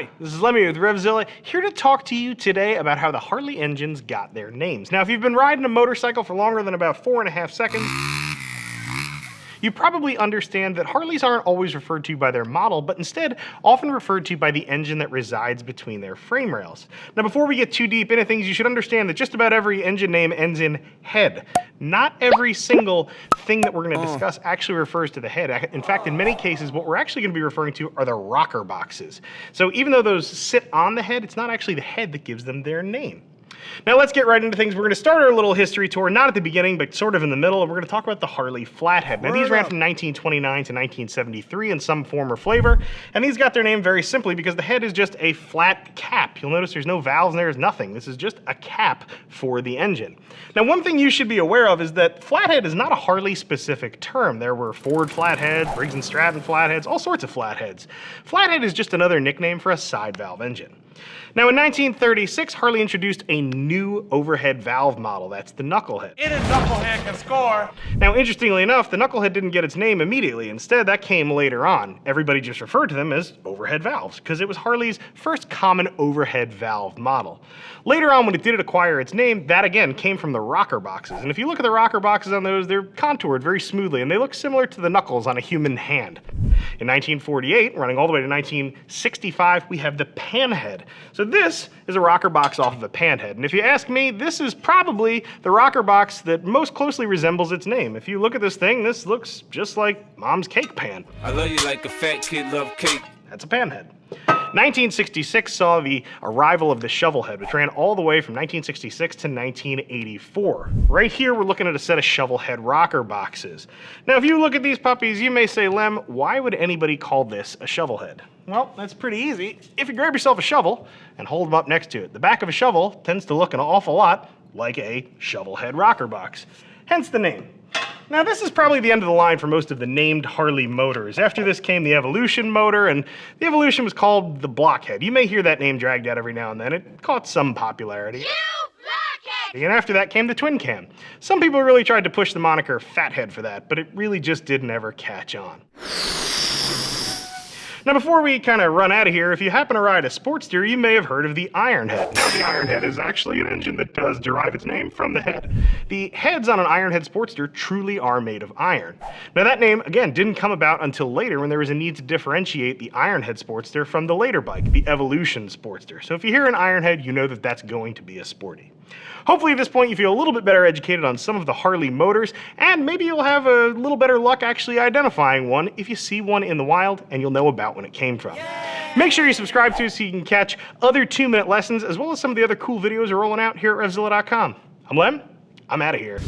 Hi, this is Lemmy with RevZilla, here to talk to you today about how the Harley engines got their names. Now, if you've been riding a motorcycle for longer than about 4.5 seconds, you probably understand that Harleys aren't always referred to by their model, but instead often referred to by the engine that resides between their frame rails. Now, before we get too deep into things, you should understand that just about every engine name ends in head. Not every single thing that we're going to discuss actually refers to the head. In fact, in many cases, what we're actually going to be referring to are the rocker boxes. So even though those sit on the head, it's not actually the head that gives them their name. Now let's get right into things. We're going to start our little history tour, not at the beginning, but sort of in the middle, and we're going to talk about the Harley Flathead. Now these ran from 1929 to 1973 in some form or flavor, and these got their name very simply because the head is just a flat cap. You'll notice there's no valves and there's nothing. This is just a cap for the engine. Now one thing you should be aware of is that flathead is not a Harley-specific term. There were Ford flatheads, Briggs & Stratton flatheads, all sorts of flatheads. Flathead is just another nickname for a side valve engine. Now in 1936, Harley introduced a new overhead valve model. That's the Knucklehead. It is Knucklehead can score. Now interestingly enough, the Knucklehead didn't get its name immediately. Instead, that came later on. Everybody just referred to them as overhead valves because it was Harley's first common overhead valve model. Later on, when it did acquire its name, that again came from the rocker boxes. And if you look at the rocker boxes on those, they're contoured very smoothly and they look similar to the knuckles on a human hand. In 1948, running all the way to 1965, we have the Panhead. So this is a rocker box off of a Panhead. And if you ask me, this is probably the rocker box that most closely resembles its name. If you look at this thing, this looks just like Mom's cake pan. I love you like a fat kid love cake. That's a Panhead. 1966 saw the arrival of the Shovelhead, which ran all the way from 1966 to 1984. Right here, we're looking at a set of Shovelhead rocker boxes. Now, if you look at these puppies, you may say, Lem, why would anybody call this a Shovelhead? Well, that's pretty easy. If you grab yourself a shovel and hold them up next to it, the back of a shovel tends to look an awful lot like a Shovelhead rocker box, hence the name. Now this is probably the end of the line for most of the named Harley motors. After this came the Evolution motor, and the Evolution was called the Blockhead. You may hear that name dragged out every now and then. It caught some popularity. You blockhead! And after that came the Twin Cam. Some people really tried to push the moniker Fathead for that, but it really just didn't ever catch on. Now before we kind of run out of here, if you happen to ride a Sportster, you may have heard of the Ironhead. Now the Ironhead is actually an engine that does derive its name from the head. The heads on an Ironhead Sportster truly are made of iron. Now that name, again, didn't come about until later when there was a need to differentiate the Ironhead Sportster from the later bike, the Evolution Sportster. So if you hear an Ironhead, you know that that's going to be a sporty. Hopefully at this point you feel a little bit better educated on some of the Harley motors, and maybe you'll have a little better luck actually identifying one if you see one in the wild and you'll know about when it came from. Make sure you subscribe to us so you can catch other 2-minute lessons as well as some of the other cool videos we're rolling out here at RevZilla.com. I'm Lem, I'm out of here.